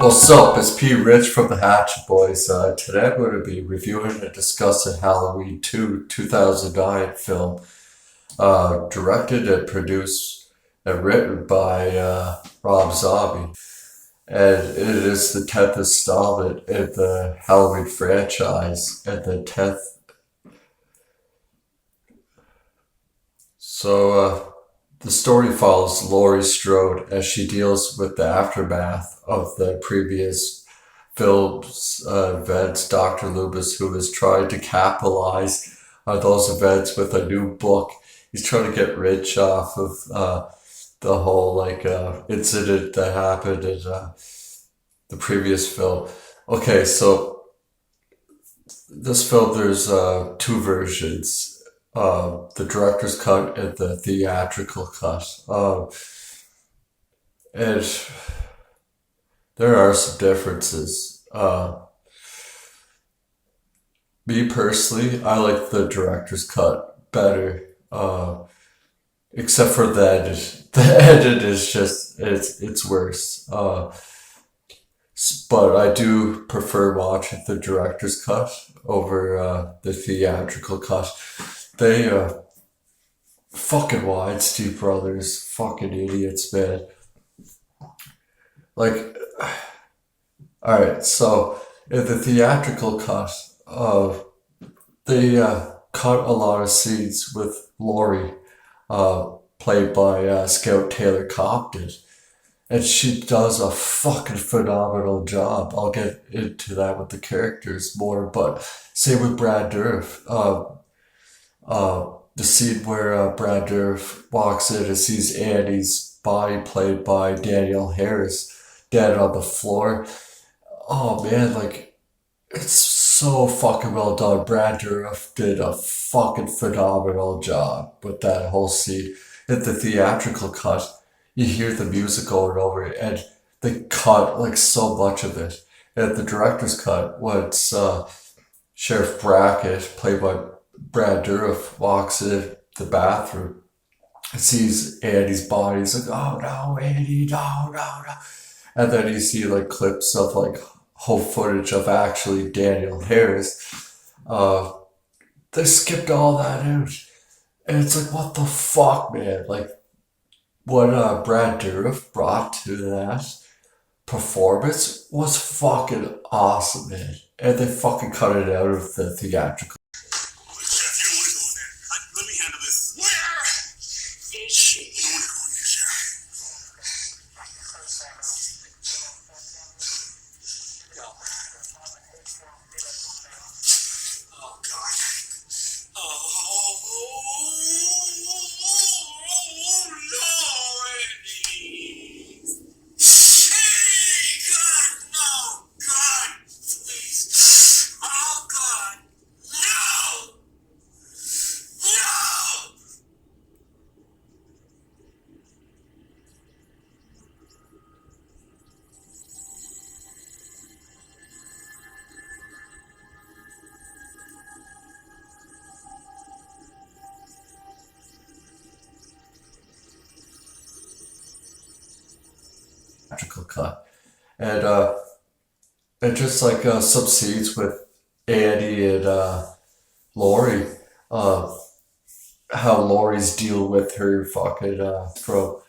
What's up? It's P. Rich from the Hatchet Boys. Today I'm going to be reviewing and discussing Halloween 2 2009 film, directed and produced and written by Rob Zombie. And it is the 10th installment in the Halloween franchise and the 10th. The story follows Laurie Strode as she deals with the aftermath of the previous film's events. Dr. Loomis, who is trying to capitalize on those events with a new book, he's trying to get rich off of the whole incident that happened in the previous film. Okay, so this film, there's two versions. The director's cut and the theatrical cut. And there are some differences. Me personally, I like the director's cut better. Except for the edit. The edit is just, it's worse. But I do prefer watching the director's cut over the theatrical cut. They fucking Weinstein brothers, fucking idiots, man. Like, alright, so in the theatrical cut, they cut a lot of scenes with Laurie, played by Scout Taylor Compton. And she does a fucking phenomenal job. I'll get into that with the characters more, but same with Brad Dourif. The scene where Brad Dourif walks in and sees Annie's body played by Danielle Harris dead on the floor. Oh man, like, it's so fucking well done. Brad Dourif did a fucking phenomenal job with that whole scene. In the theatrical cut, you hear the music going over it, and they cut like so much of it. At the director's cut, once Sheriff Brackett, played by Brad Dourif, walks in the bathroom and sees Andy's body. He's like, "Oh no, Andy, no, no, no!" And then you see like clips of like whole footage of actually Danielle Harris. They skipped all that out, and it's like, what the fuck, man? Like, what Brad Dourif brought to that performance was fucking awesome, man. And they fucking cut it out of the theatrical. Chef, you don't want to go in there. Let me handle this. Where is she? You don't want to go in there, Chef. No. Oh, God. Oh, Lordy. Hey, God, no. God, please. Oh, God. No! No! Theatrical cut. And just like some scenes with Andy and Laurie, uh, how Laurie's deal with her fucking from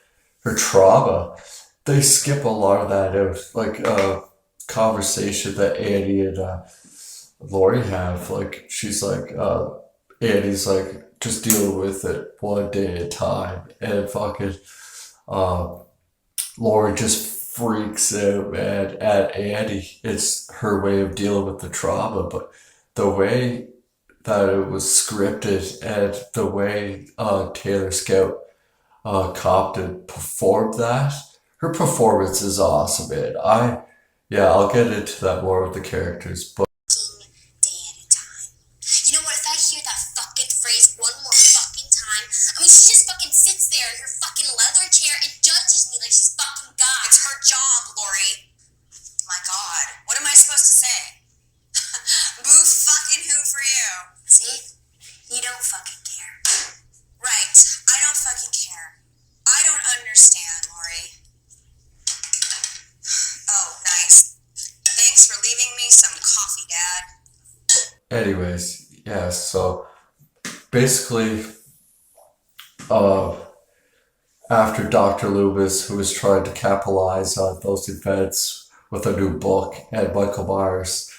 her trauma. They skip a lot of that out, like conversation that Andy and Laurie have. Like, she's like, Andy's like, just deal with it one day at a time, and fucking uh, Laurie just freaks out, man, at Andy. It's her way of dealing with the trauma, but the way that it was scripted and the way Taylor Scout Compton performed that, her performance is awesome, man. Yeah, I'll get into that more of the characters, but Day at a time. You know what? If I hear that fucking phrase one more fucking time, I mean, she just fucking sits there in her fucking leather chair and judges me like she's fucking God. It's her job, Lori. My God. What am I supposed to say? Boo fucking who for you? See? You don't fucking care. Right. I don't fucking care. I don't understand, Lori. Oh, nice. anyways, yeah, so basically, uh, after Dr. Loomis, who was trying to capitalize on those events with a new book, and Michael Myers,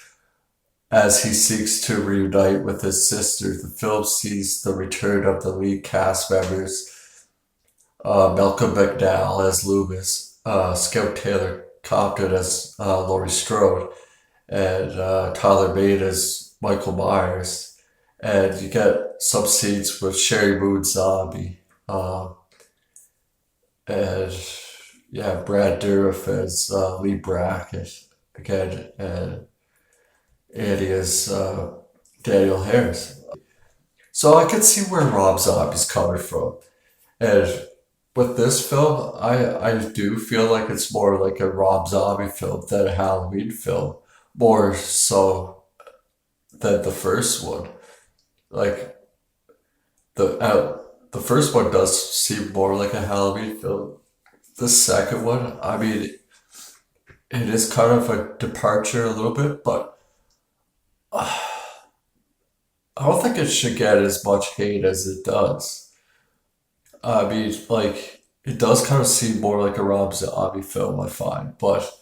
as he seeks to reunite with his sister, the film sees the return of the lead cast members, Malcolm McDowell as Loomis, Scout Taylor Compton as Laurie Strode, and Tyler Bate as Michael Myers. And you get some scenes with Sherry Moon Zombie. And yeah, Brad Dourif as Lee Brackett again, and Andy as Daniel Harris. So I can see where Rob Zombie's coming from. And with this film, I do feel like it's more like a Rob Zombie film than a Halloween film, more so than the first one. Like the first one does seem more like a Halloween film. The second one, I mean, it is kind of a departure a little bit, but I don't think it should get as much hate as it does. I mean, like, it does kind of seem more like a Rob Zombie film, I find, but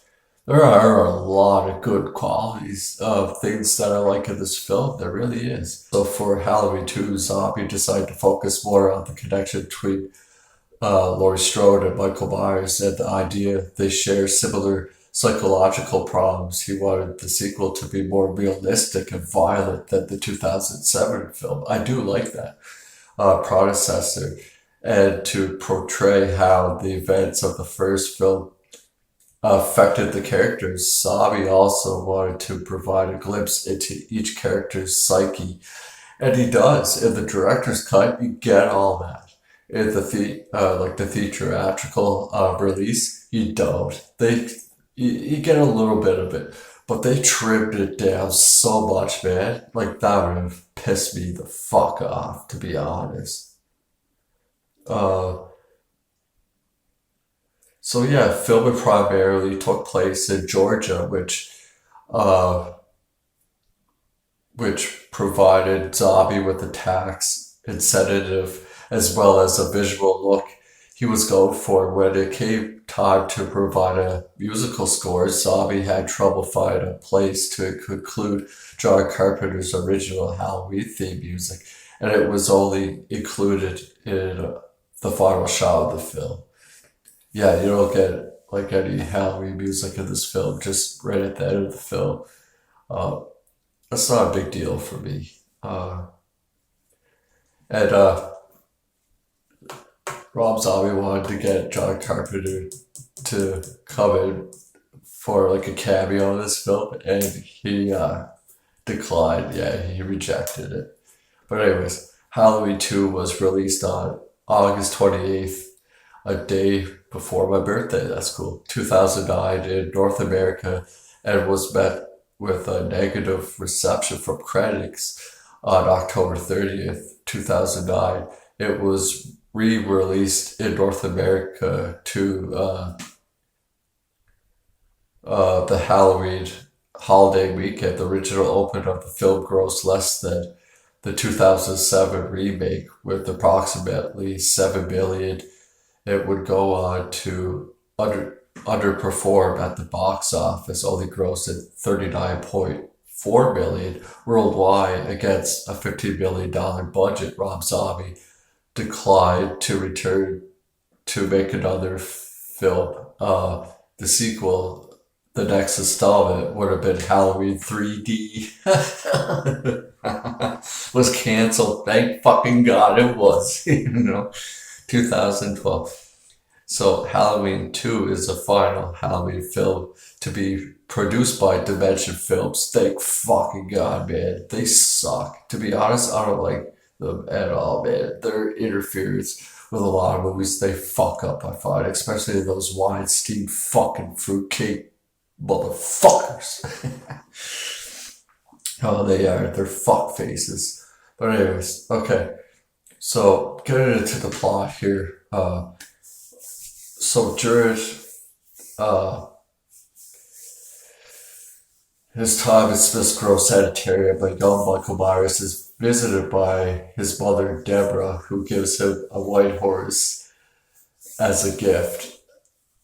there are a lot of good qualities of things that I like in this film. There really is. So for Halloween 2, Zombie decided to focus more on the connection between Laurie Strode and Michael Myers and the idea they share similar psychological problems. He wanted the sequel to be more realistic and violent than the 2007 film. I do like that predecessor, and to portray how the events of the first film affected the characters. Sabi also wanted to provide a glimpse into each character's psyche, and he does. In the director's cut, you get all that. In the theatrical release, you don't. You get a little bit of it, but they trimmed it down so much, man. Like that would have pissed me the fuck off, to be honest. Uh, so yeah, filming primarily took place in Georgia, uh, which provided Zombie with a tax incentive as well as a visual look he was going for. When it came time to provide a musical score, Zombie had trouble finding a place to include John Carpenter's original Halloween theme music, and it was only included in the final shot of the film. Yeah, you don't get like any Halloween music in this film, just right at the end of the film. Uh, that's not a big deal for me. And Rob Zombie wanted to get John Carpenter to come in for like a cameo in this film, and he declined. Yeah, he rejected it. But anyways, Halloween 2 was released on August 28th, a day before my birthday. That's cool. 2009 in North America, and was met with a negative reception from critics on October 30th, 2009. It was re-released in North America to the Halloween holiday weekend. The original opening of the film grossed less than the 2007 remake, with approximately 7 million. It would go on to underperform at the box office, only grossed 39.4 million worldwide against a $15 million budget. Rob Zombie declined to return to make another film. The sequel, the next installment, would have been Halloween 3D. Was canceled. Thank fucking God it was. 2012. So Halloween 2 is the final Halloween film to be produced by Dimension Films. Thank fucking God, man. They suck. To be honest, I don't like them at all, man. Their interference with a lot of movies, they fuck up, I find. Especially those Weinstein fucking fruitcake motherfuckers. Oh, they are. They're fuck faces. But anyways, okay. So getting into the plot here. So Jared, uh, his time at Smith's Grove Sanitarium, but young Michael Myers is visited by his mother, Deborah, who gives him a white horse as a gift.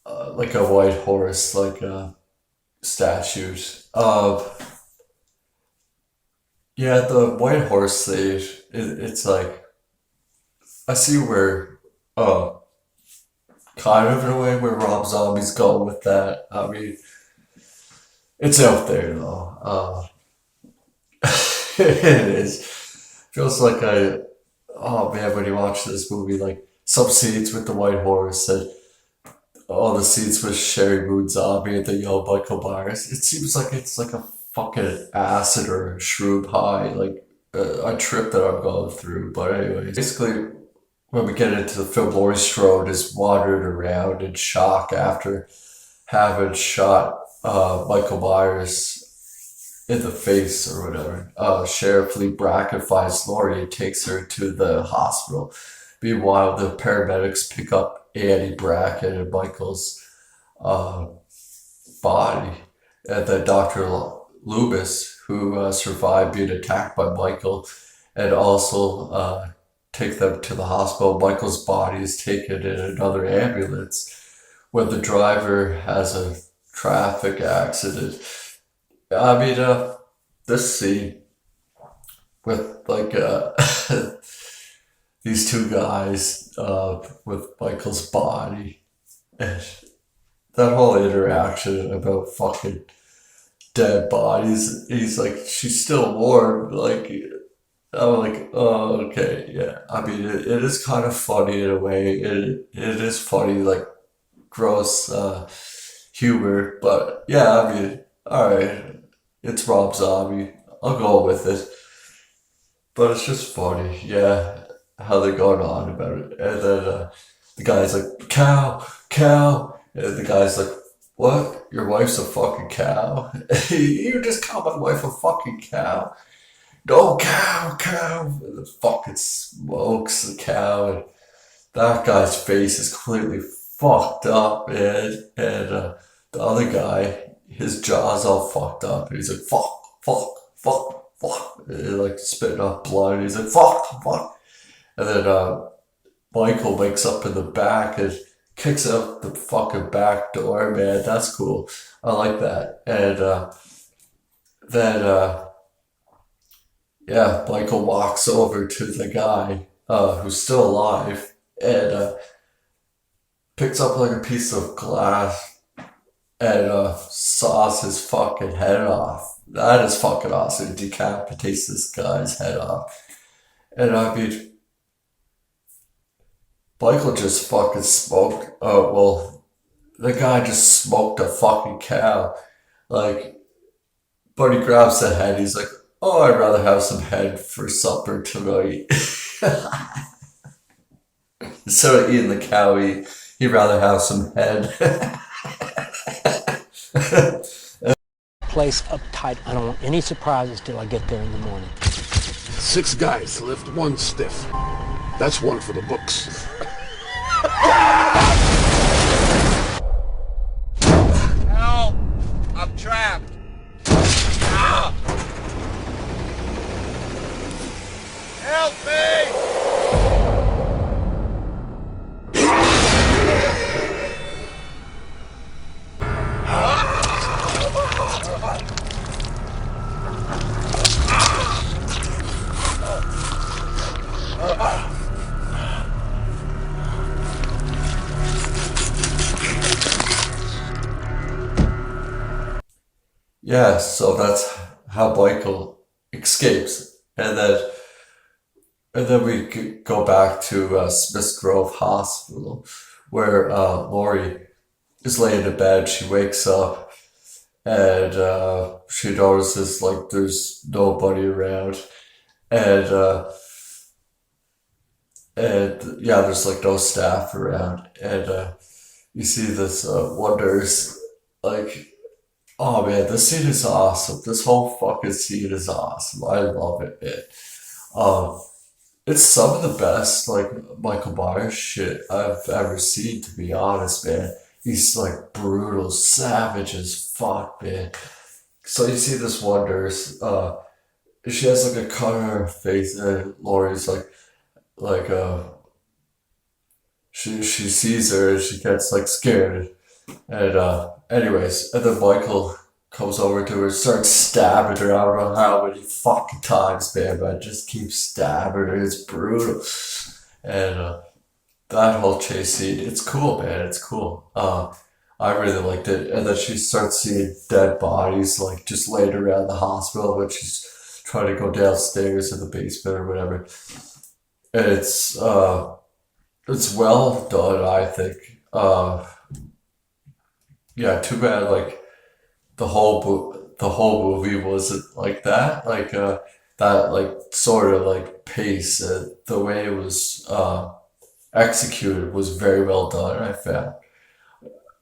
Like a white horse, like a statue. Yeah, the white horse thing, it's like, I see where, uh, kind of in a way where Rob Zombie's going with that. I mean, it's out there though. It is. Feels like oh man, when you watch this movie, like some scenes with the white horse and all the scenes with Sherry Moon Zombie and the young Michael Myers, it seems like it's like a fucking acid or a shroom high, like a trip that I'm going through. But anyway, basically, when we get into the film, Laurie Strode is wandering around in shock after having shot Michael Myers in the face or whatever. Sheriff Lee Brackett finds Laurie and takes her to the hospital. Meanwhile, the paramedics pick up Annie Brackett and Michael's uh, body, and then Dr. Loomis, who survived being attacked by Michael, and also take them to the hospital. Michael's body is taken in another ambulance when the driver has a traffic accident. I mean, this scene with like these two guys with Michael's body and that whole interaction about fucking dead bodies. He's like, she's still warm. Like, I'm like, oh, okay, yeah. I mean, it is kind of funny in a way. It is funny, like gross humor, but yeah, I mean, all right, it's Rob Zombie. I'll go with it. But it's just funny, yeah, how they're going on about it. And then the guy's like, cow, cow. And the guy's like, what? Your wife's a fucking cow? You just call my wife a fucking cow. No, cow, cow. And the fucking smokes the cow. And that guy's face is completely fucked up, man. And the other guy, his jaw's all fucked up. And he's like, fuck, fuck, fuck, fuck. And like spitting out blood. And he's like, fuck, fuck. And then Michael wakes up in the back and kicks out the fucking back door, man. That's cool. I like that. And then, yeah, Michael walks over to the guy who's still alive and picks up like a piece of glass and saws his fucking head off. That is fucking awesome. Decapitates this guy's head off. And I mean, Michael just fucking smoked. Oh, well, the guy just smoked a fucking cow. Like, but he grabs the head. He's like, oh, I'd rather have some head for supper tonight. Instead of eating the cow, he'd rather have some head. Place uptight. I don't want any surprises till I get there in the morning. 6 guys lift 1 stiff. That's one for the books. Help! I'm trapped. Ah! Help me! Yeah, so that's how Michael escapes. And then we go back to Smiths Grove Hospital, where Lori is laying in bed. She wakes up and she notices like there's nobody around, and yeah, there's like no staff around, and you see this one nurse like. Oh man, this scene is awesome. This whole fucking scene is awesome. I love it, man. Um, it's some of the best like Michael Myers shit I've ever seen, to be honest, man. He's like brutal, savage as fuck, man. So you see this one nurse, she has like a cut on her face, and Laurie's like she sees her and she gets like scared. And anyways, and then Michael comes over to her, starts stabbing her. I don't know how many fucking times, man, but just keeps stabbing her. It's brutal. And that whole chase scene, it's cool, man. It's cool. I really liked it. And then she starts seeing dead bodies like just laying around the hospital when she's trying to go downstairs in the basement or whatever. And it's well done, I think. Yeah, too bad like the whole movie wasn't like that. Like that like sort of like pace. The way it was executed was very well done, I found.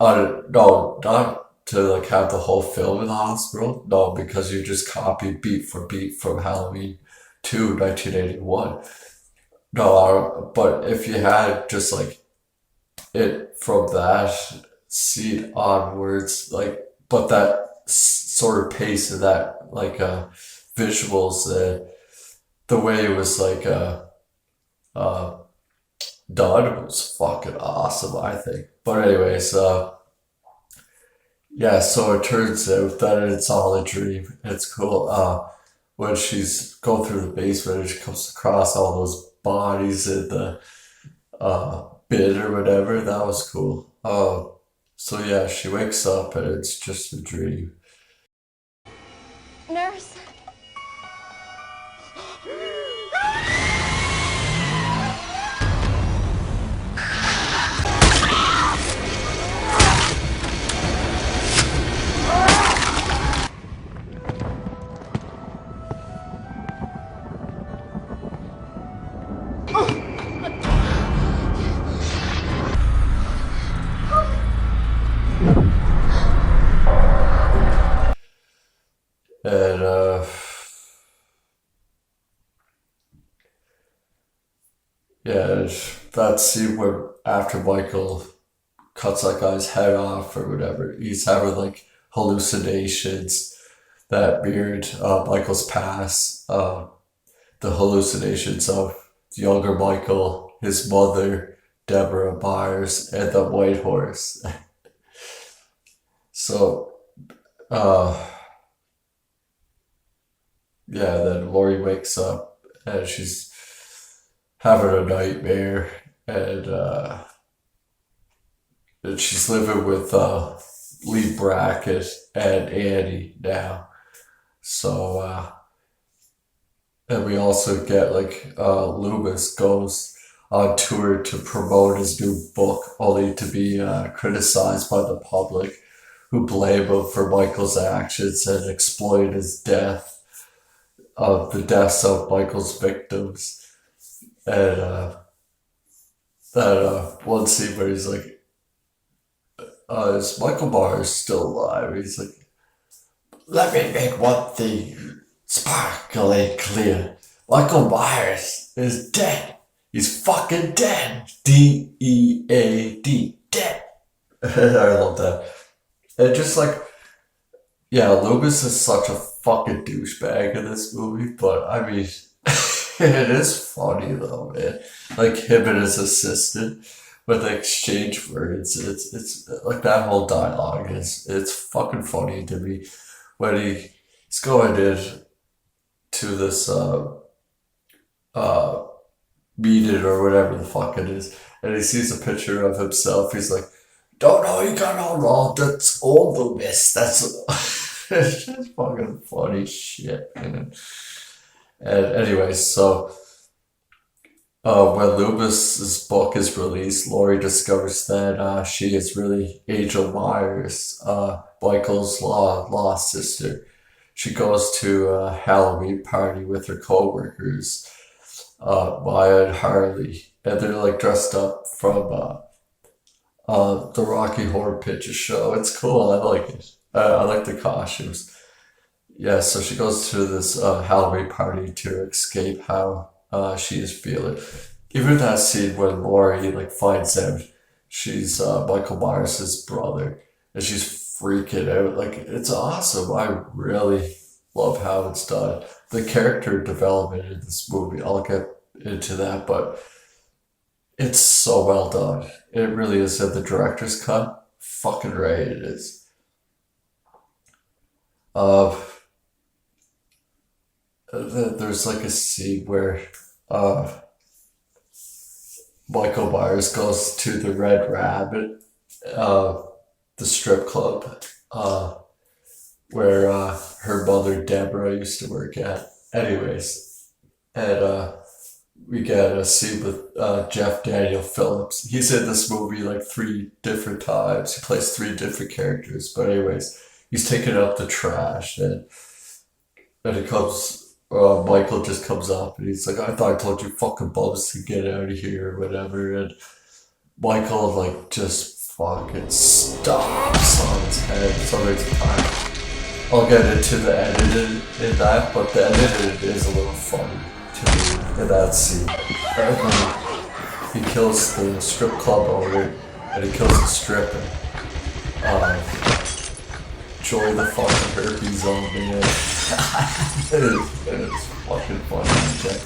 No, not to like have the whole film in the hospital. No, because you just copy beat for beat from Halloween 2, 1981. No, but if you had just like it from that scene onwards, like, but that sort of pace of that, like, visuals, the way it was like, uh, done was fucking awesome, I think. But anyways, yeah, so it turns out that it's all a dream. It's cool. When she's going through the basement and she comes across all those bodies in the bin or whatever, that was cool. So yeah, she wakes up and it's just a dream. Nurse. And yeah, that scene where after Michael cuts that guy's head off or whatever, he's having like hallucinations that mirrored Michael's past. The hallucinations of younger Michael, his mother, Deborah Byers, and the White Horse. So, uh, yeah, then Lori wakes up and she's having a nightmare, and she's living with Lee Brackett and Annie now. So, and we also get like Loomis goes on tour to promote his new book, only to be criticized by the public, who blame him for Michael's actions and exploit his death of the deaths of Michael's victims. And that one scene where he's like, is Michael Myers still alive? He's like, let me make one thing sparkly clear. Michael Myers is dead. He's fucking dead. Dead. Dead. I love that. And just like, yeah, Loomis is such a fucking douchebag in this movie, but I mean, it is funny though, man. Like him and his assistant with the exchange words. It's like that whole dialogue is it's fucking funny to me when he's going in to this uh meeting or whatever the fuck it is, and he sees a picture of himself. He's like, "Don't know, you got all wrong. That's all Loomis. That's." It's just fucking funny shit, man. And anyways, so when Loomis's book is released, Laurie discovers that she is really Angel Myers, Michael's lost sister. She goes to a Halloween party with her coworkers, Maya and Harley, and they're like dressed up from the Rocky Horror Picture Show. It's cool. I like it. I like the costumes. Yeah, so she goes to this Halloween party to escape how she is feeling. Even that scene when Laurie like finds out she's Michael Myers' brother, and she's freaking out. Like, it's awesome. I really love how it's done. The character development in this movie, I'll get into that, but it's so well done. It really is. And the director's cut, fucking right, it is. Uh, there's like a scene where Michael Myers goes to the Red Rabbit, the strip club, where her mother Deborah used to work at. Anyways, and we get a scene with Jeff Daniel Phillips. He's in this movie like 3 different times. He plays 3 different characters. But anyways, he's taking out the trash, and he comes. Michael just comes up and he's like, "I thought I told you fucking bums to get out of here," or whatever. And Michael like just fucking stomps on his head. So there's time. I'll get into the editing in that, but the editing is a little funny to me in that scene. He kills the strip club owner and he kills the stripper. Joy the fucking herpes on me. It is fucking funny. Jack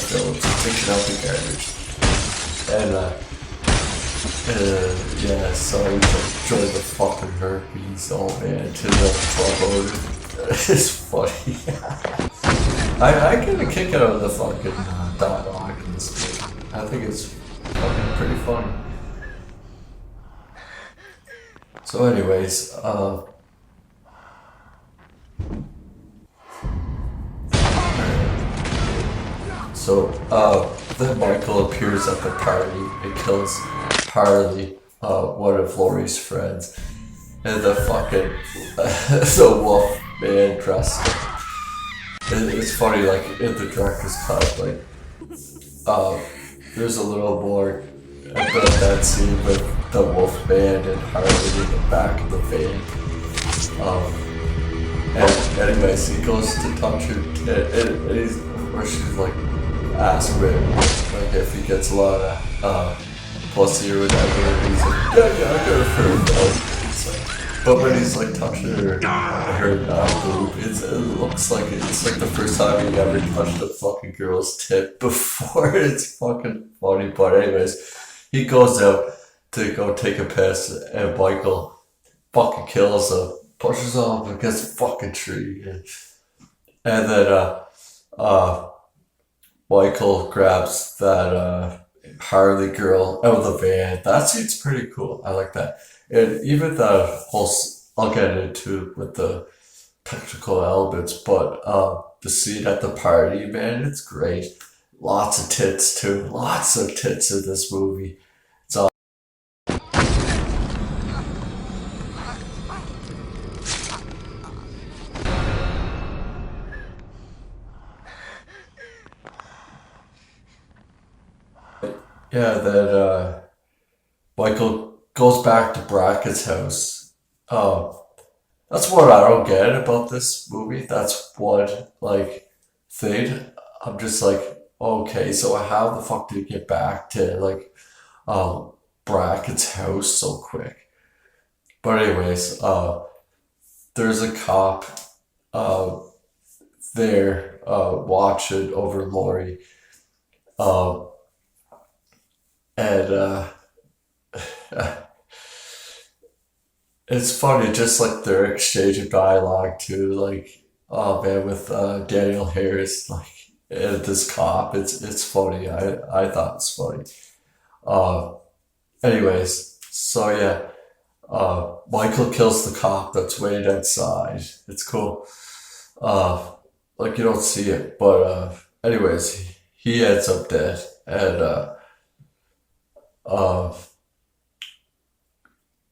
Phillips taking out the garbage. And yeah, sorry to join the fucking herpes, oh man, to the club owner. It's funny. I get a kick out of the fucking dialogue in this movie. I think it's fucking pretty funny. So anyways, then Michael appears at the party and kills Harley, one of Laurie's friends, and the fucking the wolf man dressed. It's funny, like in the director's cut, like there's a little more about that scene with the wolf man and Harley in the back of the van. And anyways, he goes to touch her, and he's, where she's like, asking him like if he gets a lot of pussy or whatever, and he's like, yeah, I got it for him. But when he's like touching her boob, it looks like it's like the first time he ever touched a fucking girl's tit before. It's fucking funny. But anyways, he goes out to go take a piss, and Michael fucking kills him, pushes him against a fucking tree, and then Michael grabs that Harley girl out of the van. That scene's pretty cool. I like that. And even the whole, I'll get into with the technical elements, but the scene at the party, man, it's great. Lots of tits too. Lots of tits in this movie. It's all. Yeah, then Michael goes back to Brackett's house. That's what I don't get about this movie. That's one like thing. I'm just like, okay, so how the fuck did he get back to like Brackett's house so quick? But anyways, there's a cop there watching over Laurie. And it's funny, just like their exchange of dialogue too, like, oh man, with Daniel Harris, like, and this cop, it's funny. I thought it's funny. Anyways, so yeah, Michael kills the cop that's waiting outside. It's cool. Like you don't see it, but anyways, he ends up dead, and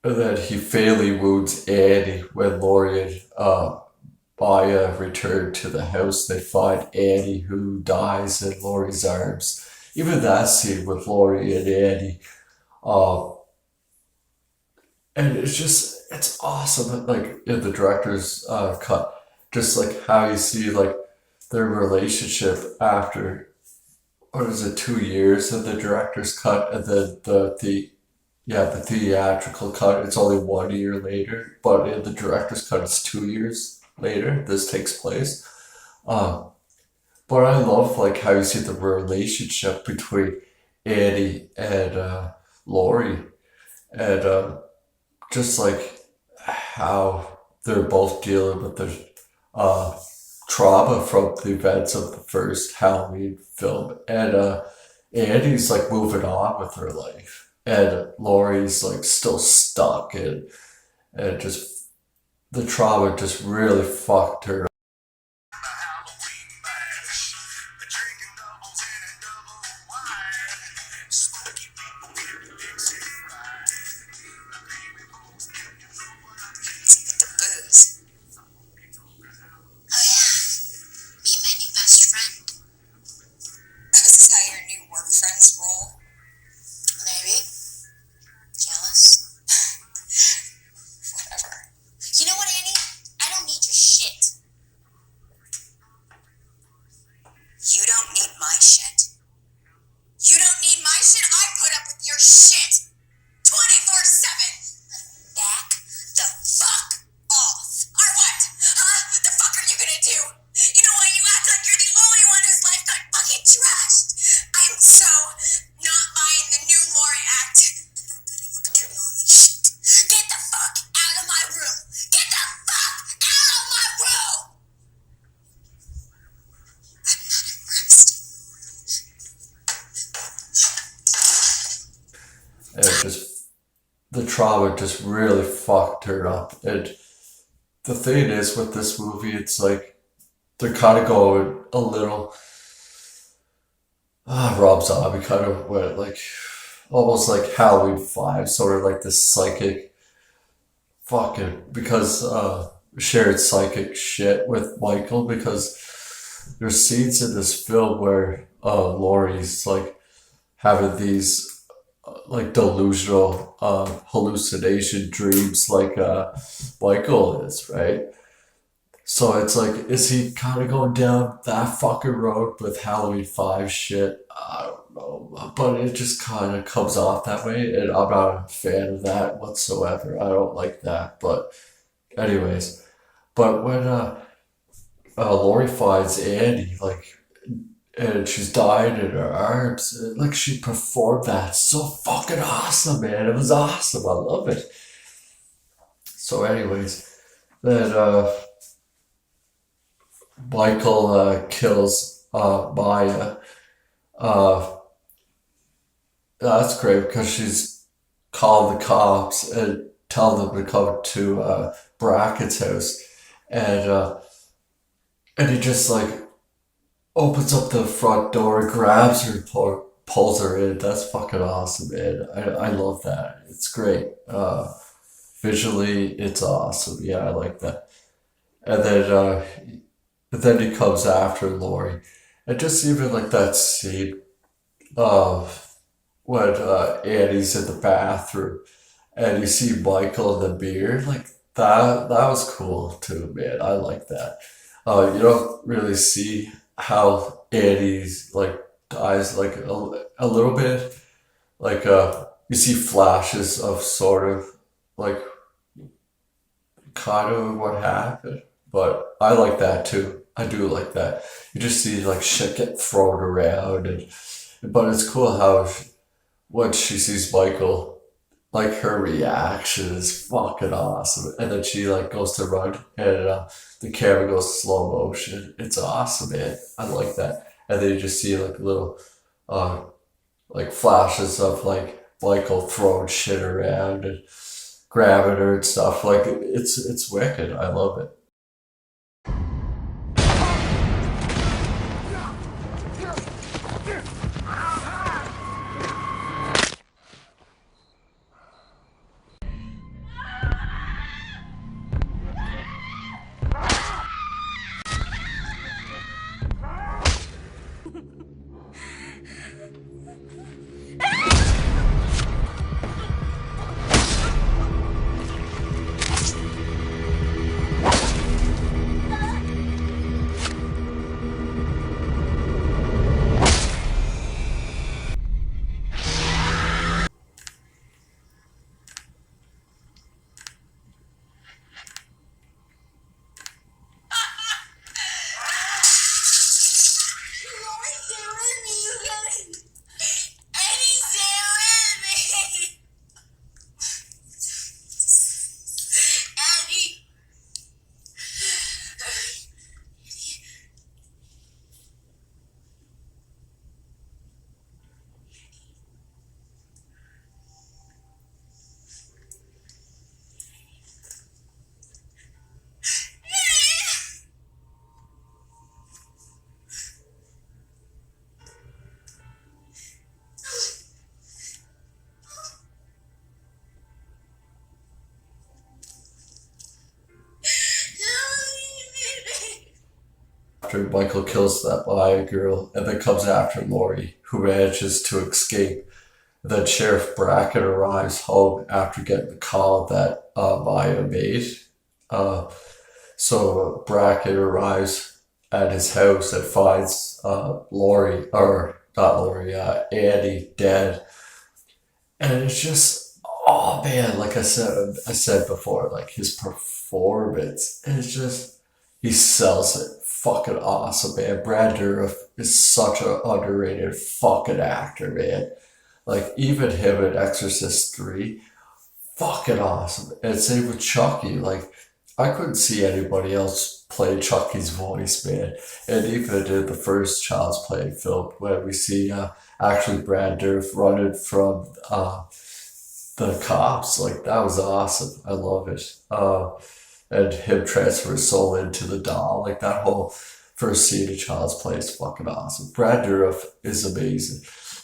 then he fatally wounds Annie when Laurie and Maya return to the house. They find Annie, who dies in Laurie's arms. Even that scene with Laurie and Annie, and it's awesome. Like in the director's cut, just like how you see like their relationship after, what is it, 2 years of the director's cut, and then the yeah, the theatrical cut, it's only 1 year later, but in the director's cut, it's 2 years later. This takes place. Uh, but I love like how you see the relationship between Annie and Laurie, and just like how they're both dealing with their uh, trauma from the events of the first Halloween film, and Annie's like moving on with her life, and Laurie's like still stuck, and just the trauma just really fucked her. The booze. Oh yeah, meet my new best friend. Is this how your new work friends roll? Maybe. Jealous? Whatever. You know what, Annie? I don't need your shit. You don't need my shit. You don't need my shit. I put up with your shit 24/7. Back the fuck off. Or what? Huh? The fuck are you gonna do? You know what? You act like you're the only one whose life got fucking trashed. I am so not buying the new Lori act. I'm putting up with your mommy shit. Get the fuck out of my room. Get the fuck out of my room. I'm not impressed. And it just the trauma just really fucked her up. And the thing is with this movie, it's like they're kind of going a little Rob Zombie kind of went like almost like Halloween 5, sort of like this psychic fucking because shared psychic shit with Michael, because there's scenes in this film where Laurie's like having these like delusional hallucination dreams like Michael is, right? So it's like, is he kind of going down that fucking road with Halloween 5 shit? I don't know. But it just kind of comes off that way, and I'm not a fan of that whatsoever. I don't like that. But, anyways. But when Lori finds Andy, like, and she's dying in her arms, and, like, she performed that so fucking awesome, man. It was awesome. I love it. So, anyways, then, Michael kills Maya. Uh, that's great because she's calling the cops and telling them to come to Brackett's house, and he just like opens up the front door, grabs her, pulls her in. That's fucking awesome, man. I love that. It's great. Visually, it's awesome. Yeah, I like that. And then he comes after Lori. And just even like that scene of when Annie's in the bathroom and you see Michael in the mirror, like that was cool too, man. I like that. You don't really see how Annie's like dies like a little bit. Like you see flashes of sort of like kind of what happened. But I like that too. I do like that. You just see like shit get thrown around, but it's cool how when she sees Michael, like her reaction is fucking awesome. And then she like goes to run, and the camera goes slow motion. It's awesome, man. I like that. And then you just see like little like flashes of like Michael throwing shit around and grabbing her and stuff. Like it's wicked. I love it. after Michael kills that Maya girl and then comes after Laurie, who manages to escape. Then Sheriff Brackett arrives home after getting the call that Maya made. So Brackett arrives at his house and finds Laurie, or not Laurie, Annie dead. And it's just, oh man, like I said before, like his performance is just, he sells it. Fucking awesome, man. Brad Dourif is such an underrated fucking actor, man. Like, even him in Exorcist 3, fucking awesome. And same with Chucky. Like, I couldn't see anybody else play Chucky's voice, man. And even in the first Child's Play film, when we see actually Brad Dourif running from the cops, like, that was awesome. I love it. And him transfer his soul into the doll, like, that whole first scene of Child's Play is fucking awesome. Brad Dourif is amazing.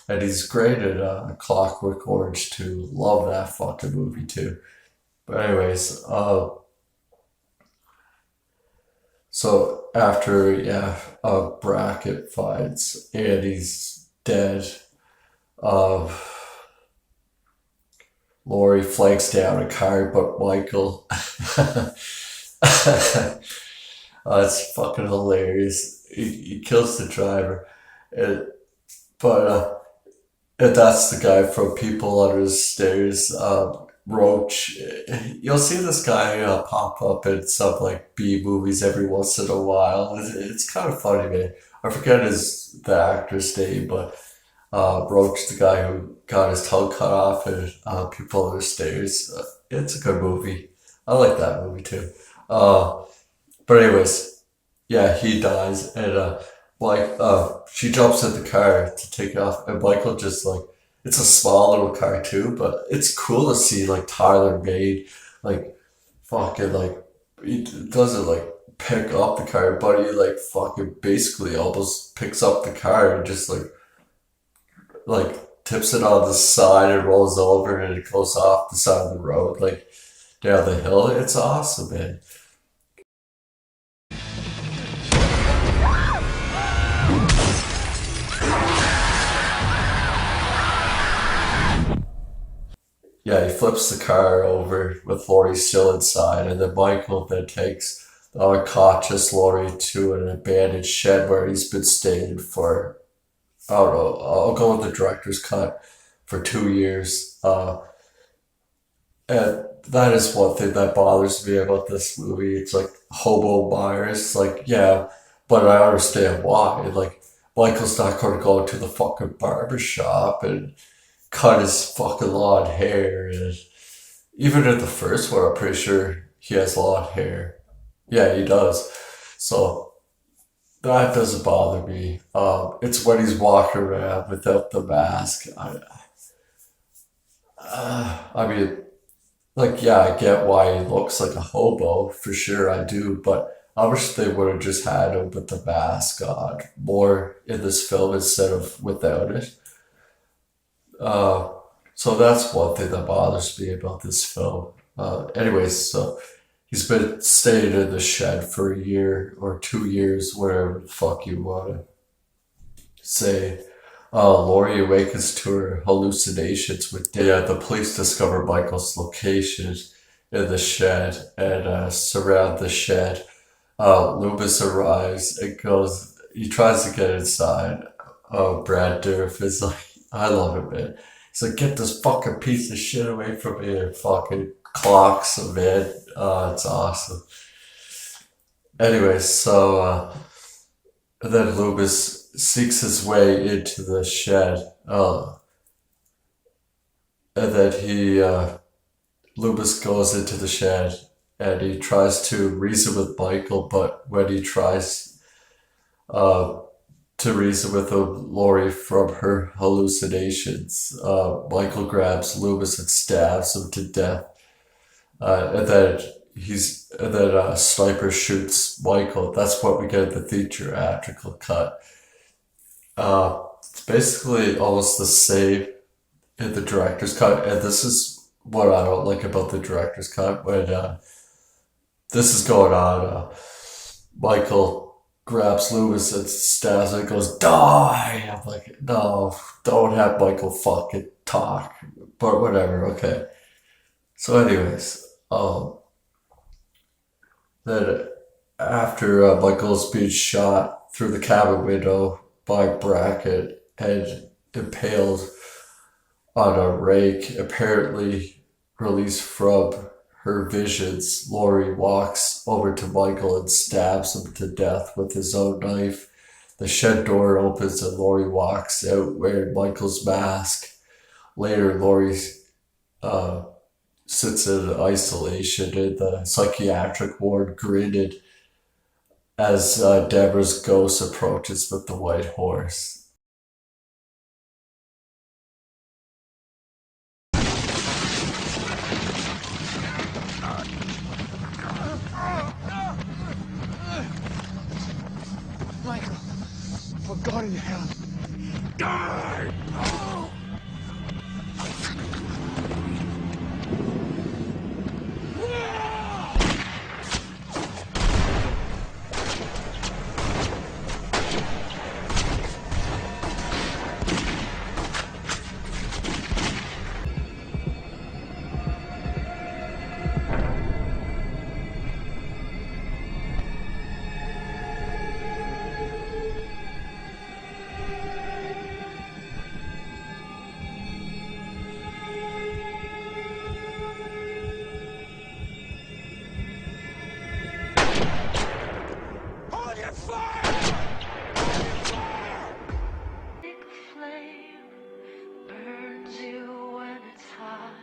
And he's great at Clockwork Orange too. Love that fucking movie too. But anyways, so after Brackett finds Andy's dead, Laurie flanks down a car, but Michael, it's fucking hilarious. He kills the driver, and that's the guy from People Under the Stairs, Roach. You'll see this guy pop up in some like B movies every once in a while. It's kind of funny, man. I forget the actor's name, but Roach, the guy who got his tongue cut off in People Under the Stairs. It's a good movie. I like that movie too. But anyways, yeah, he dies, and she jumps in the car to take off, and Michael just like, it's a small little car too, but it's cool to see like Tyler made like fucking like, he doesn't like pick up the car, but he like fucking basically almost picks up the car and just like tips it on the side and rolls over, and it goes off the side of the road, like down the hill. It's awesome, man. Yeah, he flips the car over with Laurie still inside, and then Michael then takes the unconscious Laurie to an abandoned shed where he's been staying for, I don't know, I'll go with the director's cut, for 2 years. And that is one thing that bothers me about this movie. It's like hobo buyers, like, yeah, but I understand why. Like, Michael's not going to go to the fucking barber shop and cut his fucking long hair. And even in the first one, I'm pretty sure he has long hair. Yeah, he does. So that doesn't bother me. It's when he's walking around without the mask. I mean, like, yeah, I get why he looks like a hobo, for sure, I do, but I wish they would have just had him with the mask on more in this film instead of without it. So that's one thing that bothers me about this film. Anyways, so he's been staying in the shed for a year or 2 years, whatever the fuck you want to say. Laurie awakens to her hallucinations with Dana. The police discover Michael's location in the shed and surround the shed. Loomis arrives and he tries to get inside. Brad Dourif is like, I love it, man. He's like, get this fucking piece of shit away from me, and fucking clocks him, man. It's awesome. Anyways, so and then Loomis seeks his way into the shed. And then Loomis goes into the shed and he tries to reason with Michael, but when he tries to reason with Laurie from her hallucinations, Michael grabs Loomis and stabs him to death. And then Sniper shoots Michael. That's what we get in the theatrical cut. It's basically almost the same in the director's cut, and this is what I don't like about the director's cut. When this is going on, Michael grabs Loomis and stabs him and goes, die! I'm like, no, don't have Michael fucking talk. But whatever, okay. So anyways, then after Michael's being shot through the cabin window by Brackett and impaled on a rake, apparently released from her visions, Laurie walks over to Michael and stabs him to death with his own knife. The shed door opens and Laurie walks out wearing Michael's mask. Later, Laurie sits in isolation in the psychiatric ward, grinning as Deborah's ghost approaches with the white horse. Michael, for God in hell, die! Hold your fire! Big flame burns you when it's hot.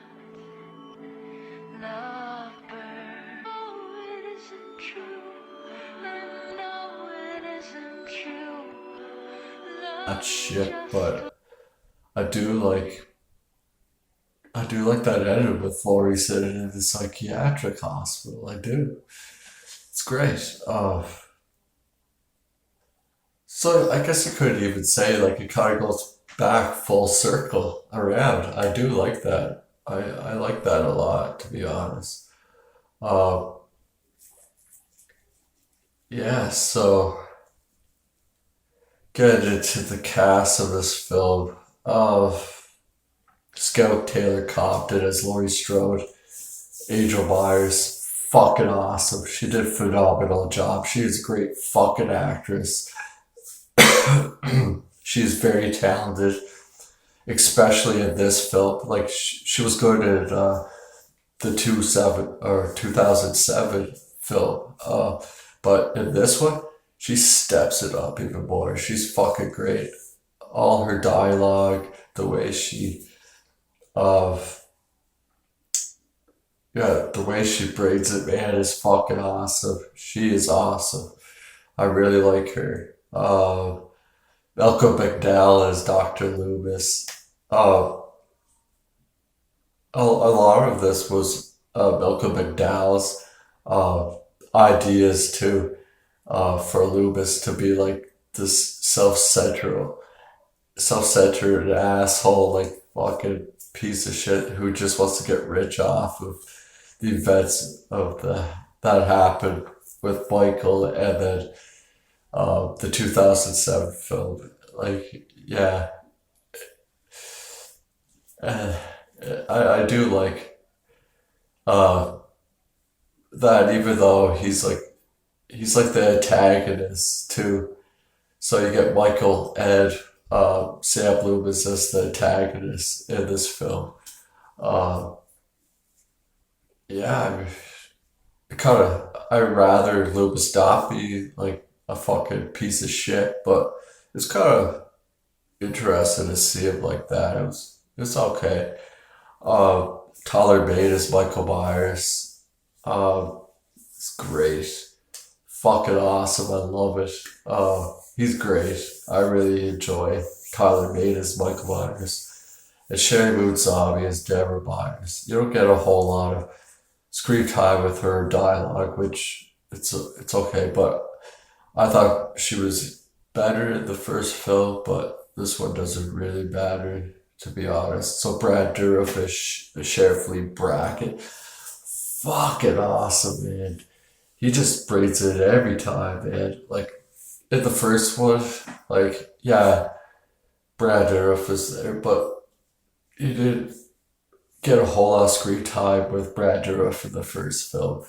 Love burns. No, it isn't true. No, it isn't true. Not shit, but I do like that edit with Laurie sitting in the psychiatric hospital. I do. It's great. So I guess you could even say like it kind of goes back full circle around. I do like that. I like that a lot, to be honest. Yeah, so getting into the cast of this film. Scout Taylor Compton as Laurie Strode. Angel Myers, fucking awesome. She did a phenomenal job. She is a great fucking actress. She's very talented, especially in this film. Like she was good at the 2007 film, but in this one, she steps it up even more. She's fucking great. All her dialogue, the way she, the way she brings it, man, is fucking awesome. She is awesome. I really like her. Malcolm McDowell as Dr. Loomis. A lot of this was Malcolm McDowell's ideas too, for Loomis to be like this self-centered asshole, like fucking piece of shit who just wants to get rich off of the events of that happened with Michael and then the 2007 film. Like, yeah. I do like that, even though he's like the antagonist too. So you get Michael and Sam Loomis as the antagonist in this film. Yeah, I'd rather Loomis not be like a fucking piece of shit, but it's kind of interesting to see him like that. It's okay. Tyler Bate as Michael Myers. It's great. Fucking awesome. I love it. He's great. I really enjoy Tyler Bate as Michael Myers. And Sherry Moon Zombie as Deborah Myers. You don't get a whole lot of screen time with her dialogue, which it's okay, but I thought she was better in the first film, but this one does it really better, to be honest. So Brad Dourif as Sheriff Lee Brackett, fucking awesome, man. He just brings it every time, man. Like, in the first one, like, yeah, Brad Dourif was there, but you didn't get a whole lot of screen time with Brad Dourif in the first film.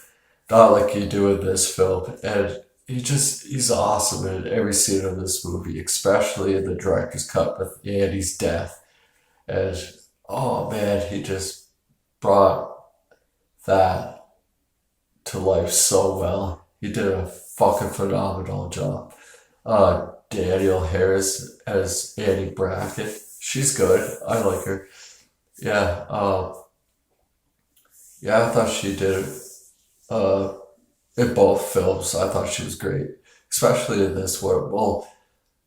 Not like you do in this film. And he's awesome in every scene of this movie, especially in the director's cut with Andy's death. And oh man, he just brought that to life so well. He did a fucking phenomenal job. Danielle Harris as Annie Brackett. She's good. I like her. Yeah, yeah, I thought she did uh in both films. I thought she was great. Especially in this one. Well,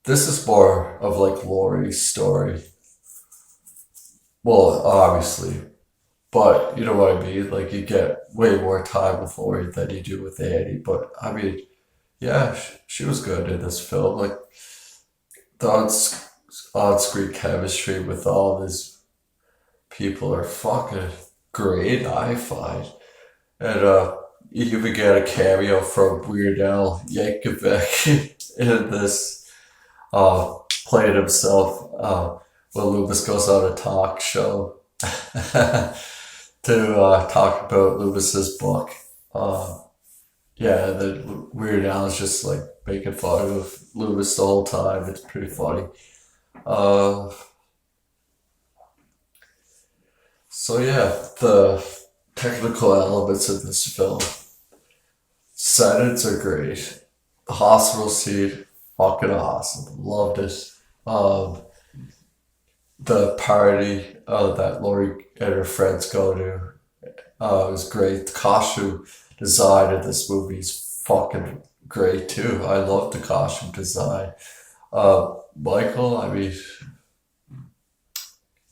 this is more of like Laurie's story. Well, obviously. But you know what I mean? Like you get way more time with Laurie than you do with Annie. But I mean, yeah, she was good in this film. Like the on-screen chemistry with all these people are fucking great, I find. And you even get a cameo from Weird Al Yankovic in this, playing himself when Loomis goes on a talk show to talk about Loomis's book. Yeah, and then Weird Al is just like making fun of Loomis the whole time. It's pretty funny. Uh, so yeah, the technical elements of this film. Settings are great. The hospital scene, fucking awesome. Loved it. Um, the party that Laurie and her friends go to was great. The costume design in this movie is fucking great too. I love the costume design. Michael, I mean,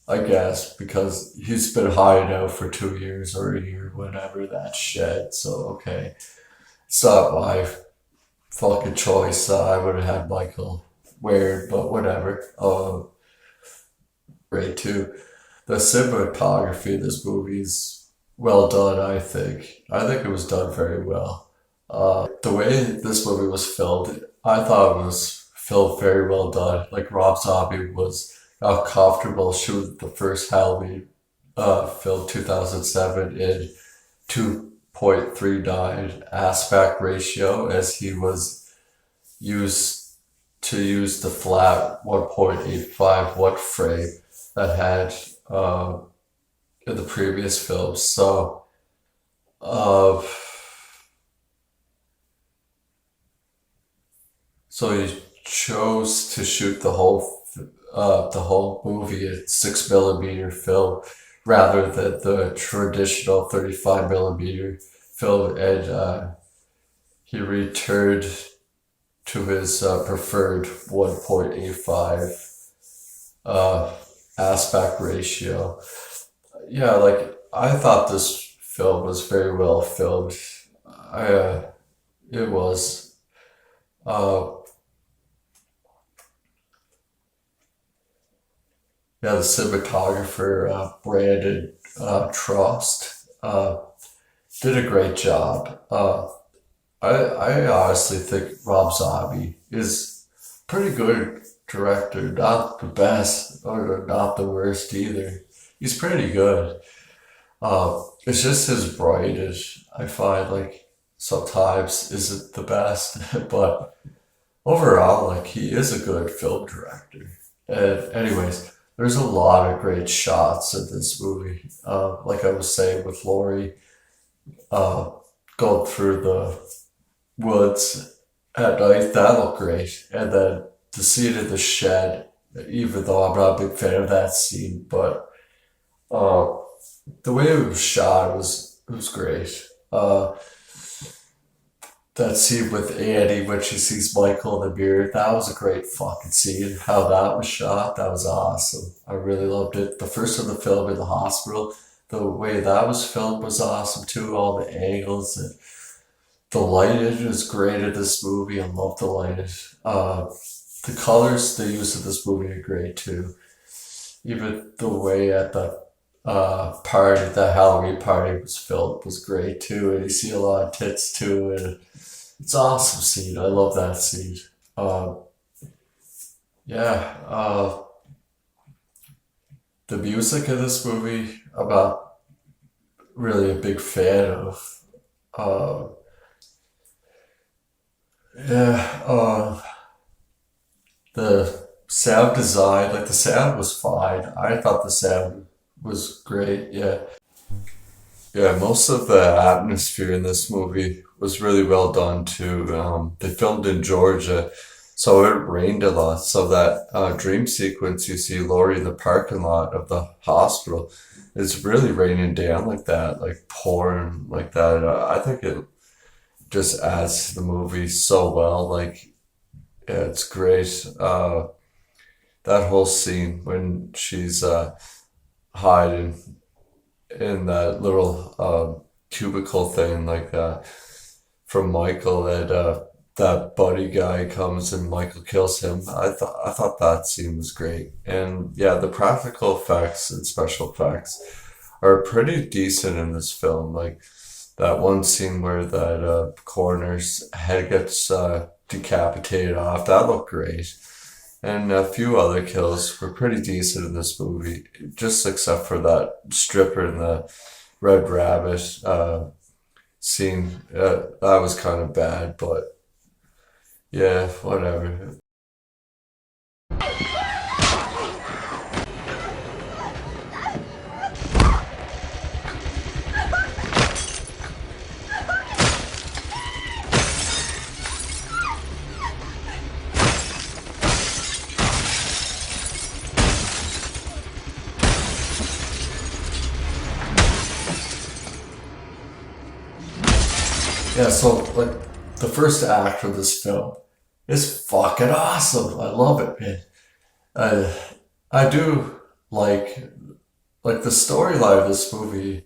I guess because he's been hiding out for 2 years or a year, whenever that shed. So okay, it's not my fucking choice. I would have had Michael wear it, but whatever. Great too. The cinematography in this movie is well done. I think. I think it was done very well. The way this movie was filmed, I thought it was filmed very well done. Like Rob Zombie was comfortable shooting the first Halloween film 2007 in 2.39 aspect ratio, as he was used to use the flat 1.85 one frame that had in the previous films. So uh, so he chose to shoot the whole movie in 6mm film rather than the traditional 35mm film, and he returned to his preferred 1.85 aspect ratio. Yeah, like I thought this film was very well filmed. It was. Uh, yeah, the cinematographer Brandon Trost did a great job. I honestly think Rob Zombie is pretty good director, not the best or not the worst either. He's pretty good. It's just his brightness, I find, like sometimes isn't the best, but overall, like he is a good film director. And anyways, there's a lot of great shots in this movie. Like I was saying with Laurie, uh, going through the woods at night, that looked great. And then the scene in the shed, even though I'm not a big fan of that scene, but uh, the way it was shot was great. That scene with Annie when she sees Michael in the mirror, that was a great fucking scene. How that was shot, that was awesome. I really loved it. The first of the film in the hospital, the way that was filmed was awesome too. All the angles and the lighting is great in this movie. I love the lighting. The colors they use in this movie are great too. Even the way at the party, the Halloween party was filmed was great too. And you see a lot of tits too. And it's an awesome scene. I love that scene. Uh, yeah, the music of this movie, I'm not really a big fan of. Uh, yeah, the sound design, like the sound was fine. I thought the sound was great. Yeah. Yeah, most of the atmosphere in this movie was really well done too. They filmed in Georgia, so it rained a lot. So that dream sequence you see Laurie in the parking lot of the hospital, it's really raining down like that, like pouring like that. I think it just adds to the movie so well. Like, yeah, it's great. That whole scene when she's hiding in that little cubicle thing like that from Michael, and that buddy guy comes and Michael kills him. I thought that scene was great. And yeah, the practical effects and special effects are pretty decent in this film. Like that one scene where that coroner's head gets decapitated off, that looked great. And a few other kills were pretty decent in this movie, just except for that stripper in the Red Rabbit scene. That was kind of bad, but yeah, whatever. Yeah, so like the first act of this film is fucking awesome. I love it, man. I I do like the storyline of this movie.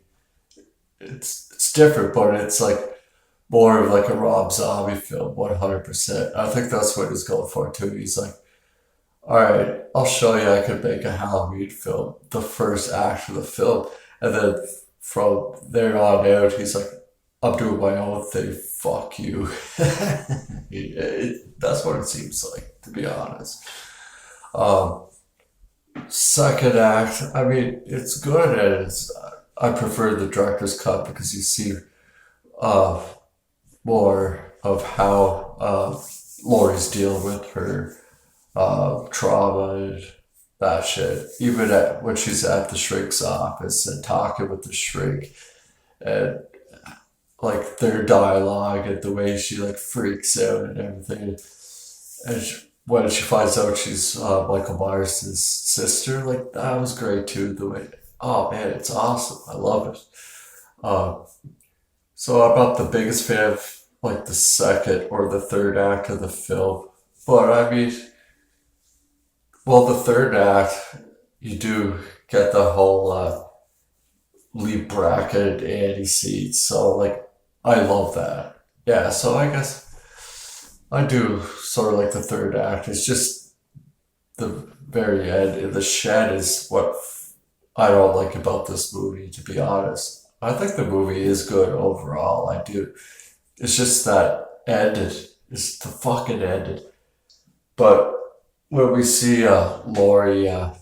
It's different, but it's like more of like a Rob Zombie film, 100%. I think that's what he's going for too. He's like, all right, I'll show you I could make a Halloween film, the first act of the film. And then from there on out, he's like, I'm doing my own thing. Fuck you. That's what it seems like, to be honest. Um, Second act, I mean, it's good, and I prefer the director's cut because you see uh, more of how Laurie's dealing with her trauma and that shit. Even when she's at the shrink's office and talking with the shrink, and like their dialogue and the way she like freaks out and everything. And when she finds out she's Michael Myers' sister, like that was great too. The way, oh man, it's awesome. I love it. Uh, so I'm not the biggest fan of like the second or the third act of the film, but I mean, well, the third act, you do get the whole Lee Brackett Andy seeds. So like, I love that. Yeah. So I guess I do sort of like the third act. It's just the very end. The shed is what I don't like about this movie, to be honest. I think the movie is good overall. I do. It's just that ended. It's the fucking ended. But when we see Laurie in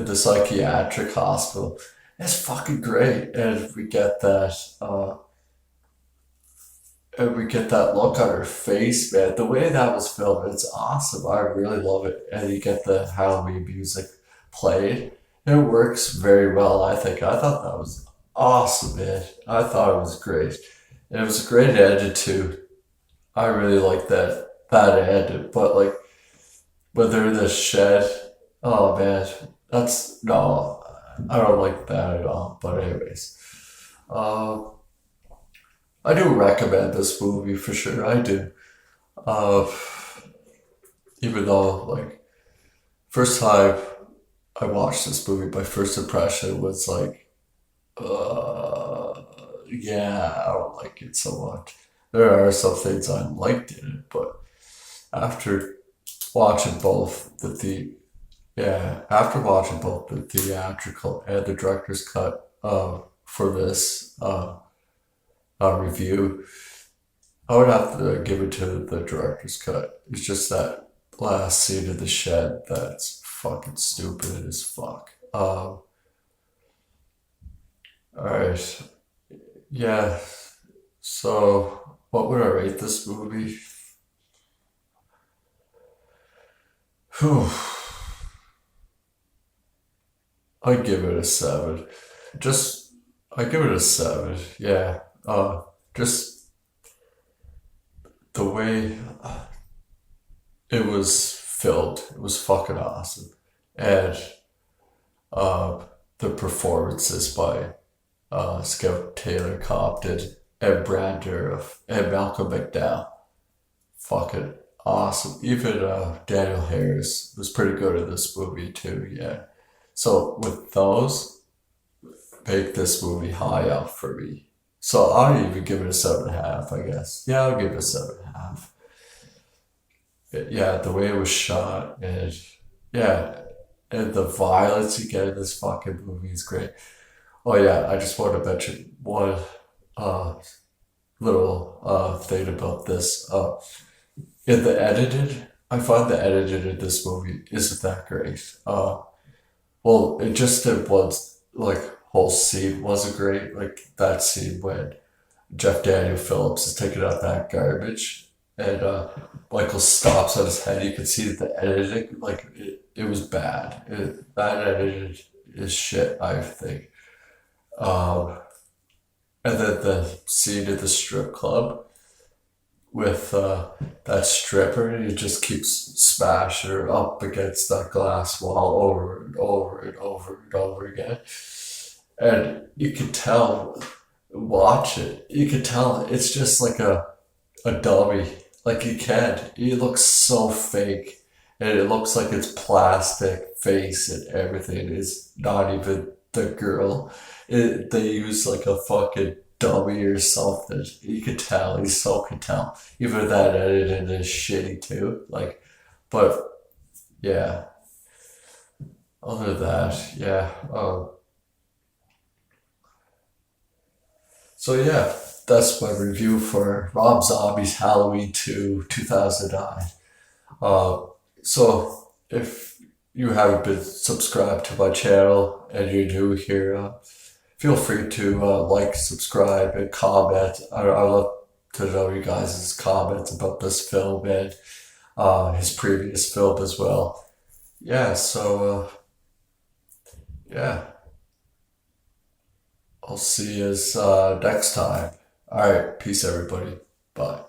the psychiatric hospital, it's fucking great, and we get that look on her face, man. The way that was filmed, it's awesome. I really love it, and you get the Halloween music played. It works very well, I think. I thought that was awesome, man. I thought it was great, and it was a great edit too. I really like that edit, but like when they're in the shed, oh man, that's no, I don't like that at all. But anyways, uh, I do recommend this movie for sure. I do. Uh, Even though like first time I watched this movie, my first impression was like, yeah, I don't like it so much. There are some things I liked in it, but after watching both after watching both the theatrical and the director's cut for this review, I would have to give it to the director's cut. It's just that last scene of the shed that's fucking stupid as fuck. Alright. Yeah. So, what would I rate this movie? Whew. I'd give it a 7. Just, I give it a 7. Yeah. Just the way it was filmed, it was fucking awesome. And uh, the performances by Scout Taylor Compton and Brad Dourif and Malcolm McDowell, fucking awesome. Even Daniel Harris was pretty good in this movie too. Yeah. So with those, make this movie high up for me. So I'll even give it a 7.5, I guess. Yeah, I'll give it a 7.5. Yeah, the way it was shot and yeah, and the violence you get in this fucking movie is great. Oh yeah, I just want to mention one uh little thing about this. In the edited, I find the edited in this movie isn't that great. Well, it just did one like whole scene wasn't great. Like that scene when Jeff Daniel Phillips is taking out that garbage and Michael stops on his head. You can see that the editing, like it was bad. That edited is shit, I think. Um, and then the scene at the strip club with that stripper, and he just keeps smashing her up against that glass wall over and over and over and over again. And you could tell, watch it, you could tell it's just like a dummy. Like you can't, he looks so fake. And it looks like it's plastic face and everything. It's not even the girl. They use like a fucking dummy or something. You could tell, you so could tell. Even that editing is shitty too. Like, but yeah. Other than that, yeah. So yeah, that's my review for Rob Zombie's Halloween 2 2009. So if you haven't been subscribed to my channel and you're new here, feel free to like, subscribe, and comment. I love to know you guys' comments about this film and his previous film as well. Yeah, so yeah, I'll see you next time. All right, peace, everybody. Bye.